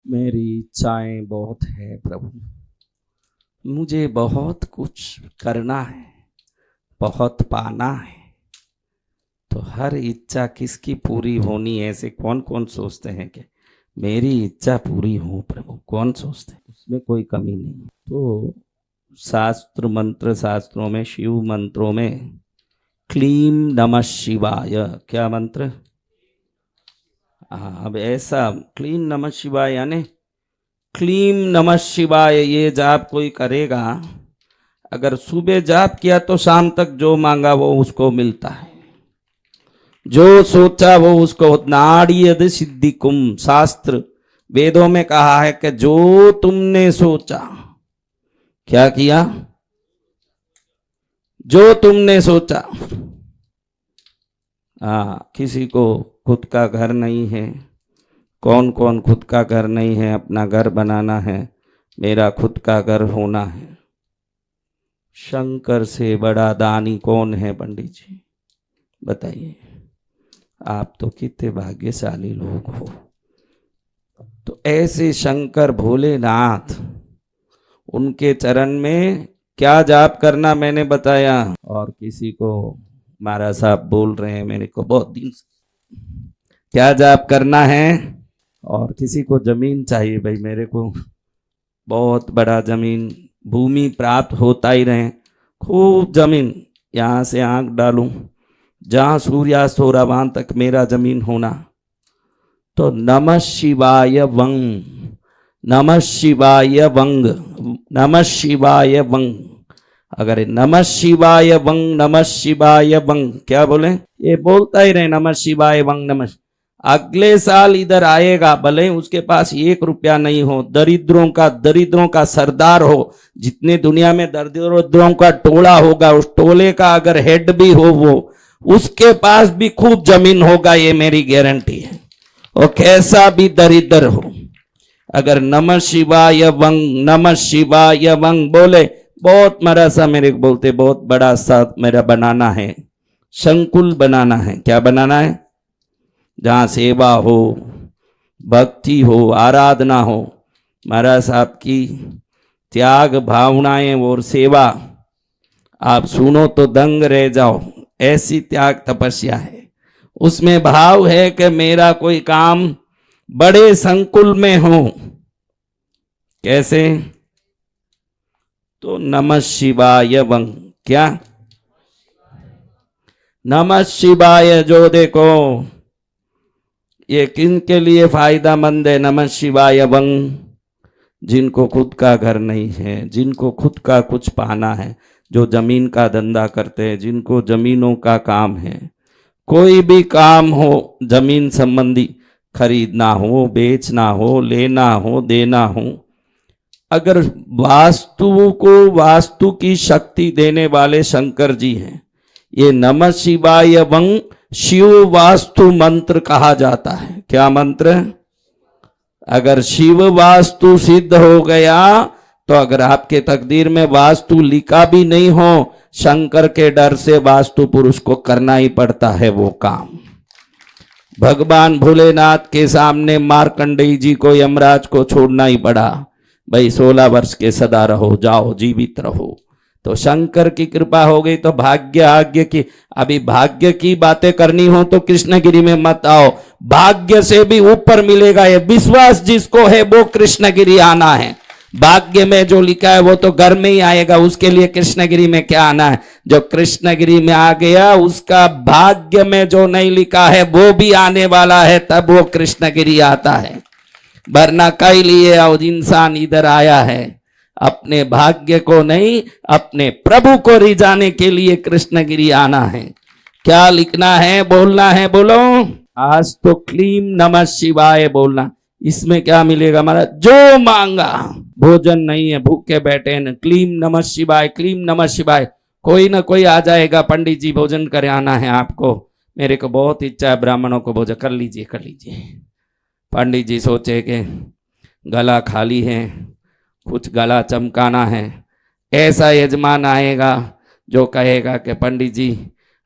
मेरी इच्छाएं बहुत है प्रभु, मुझे बहुत कुछ करना है, बहुत पाना है। तो हर इच्छा किसकी पूरी होनी है, ऐसे कौन कौन सोचते हैं कि मेरी इच्छा पूरी हो प्रभु? कौन सोचते हैं? उसमें कोई कमी नहीं। तो शास्त्र मंत्र, शास्त्रों में, शिव मंत्रों में क्लीम नमः शिवाय, क्या मंत्र? हाँ, अब ऐसा क्लीम नमः शिवाय यानी क्लीम नमः शिवाय ये जाप कोई करेगा, अगर सुबह जाप किया तो शाम तक जो मांगा वो उसको मिलता है, जो सोचा वो उसको। नाड़ीयद सिद्धिकुम, शास्त्र वेदों में कहा है कि जो तुमने सोचा, क्या किया? जो तुमने सोचा। किसी को खुद का घर नहीं है, कौन कौन खुद का घर नहीं है? अपना घर बनाना है, मेरा खुद का घर होना है। शंकर से बड़ा दानी कौन है पंडित जी? बताइए। आप तो कितने भाग्यशाली लोग हो। तो ऐसे शंकर भोलेनाथ, उनके चरण में क्या जाप करना मैंने बताया। और किसी को महाराज साहब बोल रहे हैं मेरे को बहुत दिन से, क्या जाप करना है? और किसी को जमीन चाहिए, भाई मेरे को बहुत बड़ा जमीन, भूमि प्राप्त होता ही रहे, खूब जमीन, यहाँ से आंख डालूं जहाँ सूर्यास्त हो रहा वहां तक मेरा जमीन होना। तो नमः शिवाय वंग, नमः शिवाय वंग, नमः शिवाय वंग। अगर नमः शिवाय वंग, नमः शिवाय वंग क्या बोले? ये बोलता ही रहे नमः शिवाय वंग नमः। अगले साल इधर आएगा, भले उसके पास 1 रुपया नहीं हो, दरिद्रों का सरदार हो, जितने दुनिया में दरिद्रों का टोला होगा, उस टोले का अगर हेड भी हो वो, उसके पास भी खूब जमीन होगा, ये मेरी गारंटी है। और कैसा भी दरिद्र हो, अगर नमः शिवाय वंग, नमः शिवाय वंग बोले, बहुत मरा सा मेरे को बोलते, बहुत बड़ा सा मेरा बनाना है, संकुल बनाना है। क्या बनाना है? जहाँ सेवा हो, भक्ति हो, आराधना हो, महाराज साहब की त्याग भावनाएं और सेवा, आप सुनो तो दंग रह जाओ। ऐसी त्याग तपस्या है, उसमें भाव है कि मेरा कोई काम बड़े संकुल में हो। कैसे? तो नमः शिवाय वंग, क्या नमः शिवाय जो देखो ये किन के लिए फायदा मंद है? नमः शिवाय वंग, जिनको खुद का घर नहीं है, जिनको खुद का कुछ पाना है, जो जमीन का धंधा करते हैं, जिनको जमीनों का काम है, कोई भी काम हो जमीन संबंधी, खरीदना हो, बेचना हो, लेना हो, देना हो, अगर वास्तु को वास्तु की शक्ति देने वाले शंकर जी हैं, ये नमः शिवाय वंग शिव वास्तु मंत्र कहा जाता है। क्या मंत्र? अगर शिव वास्तु सिद्ध हो गया तो अगर आपके तकदीर में वास्तु लिखा भी नहीं हो, शंकर के डर से वास्तु पुरुष को करना ही पड़ता है वो काम। भगवान भोलेनाथ के सामने मार्कंडेय जी को, यमराज को छोड़ना ही पड़ा, भाई 16 वर्ष के सदा रहो, जाओ जीवित रहो। तो शंकर की कृपा हो गई। तो भाग्य आज्ञा की, अभी भाग्य की बातें करनी हो तो कृष्णगिरी में मत आओ, भाग्य से भी ऊपर मिलेगा। ये विश्वास जिसको है वो कृष्णगिरी आना है। भाग्य में जो लिखा है वो तो घर में ही आएगा, उसके लिए कृष्णगिरी में क्या आना है? जो कृष्णगिरी में आ गया उसका भाग्य में जो नहीं लिखा है वो भी आने वाला है, तब वो कृष्णगिरी आता है। वरना कई लिए और इंसान इधर आया है अपने भाग्य को नहीं, अपने प्रभु को रिझाने के लिए कृष्णगिरी आना है। क्या लिखना है, बोलना है? बोलो आज तो क्लीम नमः शिवाय बोलना। इसमें क्या मिलेगा हमारा? जो मांगा, भोजन नहीं है, भूखे बैठे हैं, क्लीम नमः शिवाय, क्लीम नमः शिवाय, कोई ना कोई आ जाएगा, पंडित जी भोजन करे आना है आपको, मेरे को बहुत इच्छा है ब्राह्मणों को भोजन, कर लीजिए कर लीजिए। पंडित जी सोचे कि गला खाली है, कुछ गला चमकाना है, ऐसा यजमान आएगा जो कहेगा कि पंडित जी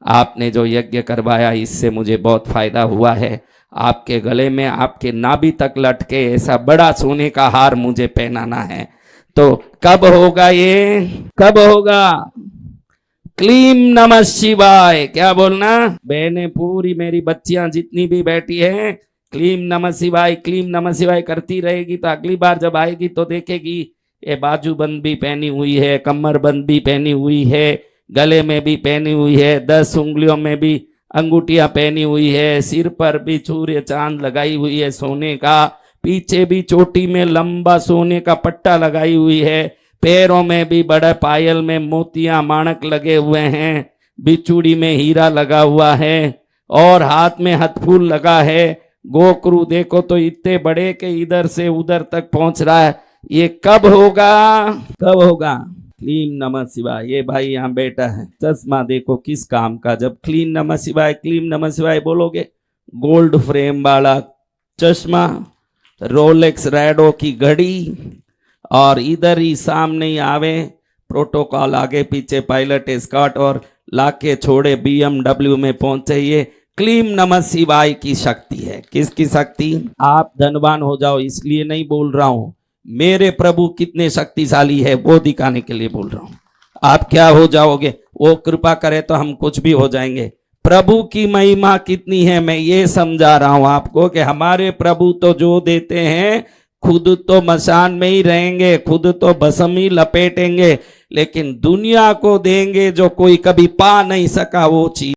आपने जो यज्ञ करवाया इससे मुझे बहुत फायदा हुआ है। आपके गले में आपके नाभि तक लटके ऐसा बड़ा सोने का हार मुझे पहनाना है। तो कब होगा ये, कब होगा? क्लीम नमः शिवाय। क्या बोलना? बहनें पूरी मेरी बच्चियां जितनी भी बैठी हैं, क्लीम नमः शिवाय, क्लीम नमः शिवाय करती रहेगी तो अगली बार जब आएगी तो देखेगी ये बाजूबंद भी पहनी हुई है, कमरबंद भी पहनी हुई है, गले में भी पहनी हुई है, 10 उंगलियों में भी अंगूठियां पहनी हुई है, सिर पर भी सूर्य चांद लगाई हुई है सोने का, पीछे भी चोटी में लंबा सोने का पट्टा लगाई हुई है, पैरों में भी बड़े पायल में मोतियां माणक लगे हुए हैं, बिचूड़ी में हीरा लगा हुआ है और हाथ में हथफूल लगा है। गोकरू देखो तो इतने बड़े के इधर से उधर तक पहुंच रहा है। ये कब होगा, कब होगा? क्लीम नमः शिवाय। ये भाई यहाँ बैठा है, चश्मा देखो किस काम का। जब क्लीम नमः शिवाय, क्लीम नमः शिवाय बोलोगे, गोल्ड फ्रेम वाला चश्मा, रोलेक्स रैडो की घड़ी और इधर ही सामने ही आवे प्रोटोकॉल, आगे पीछे पायलट स्कॉट और लाके छोड़े BMW में पहुंचे। ये क्लीम नमः शिवाय की शक्ति है। किसकी शक्ति? आप धनवान हो जाओ इसलिए नहीं बोल रहा हूं, मेरे प्रभु कितने शक्तिशाली है वो दिखाने के लिए बोल रहा हूं। आप क्या हो जाओगे, वो कृपा करे तो हम कुछ भी हो जाएंगे। प्रभु की महिमा कितनी है मैं ये समझा रहा हूं आपको कि हमारे प्रभु तो जो देते हैं खुद तो मशान में ही रहेंगे, खुद तो भस्म ही लपेटेंगे, लेकिन दुनिया को देंगे जो कोई कभी पा नहीं सका वो चीज।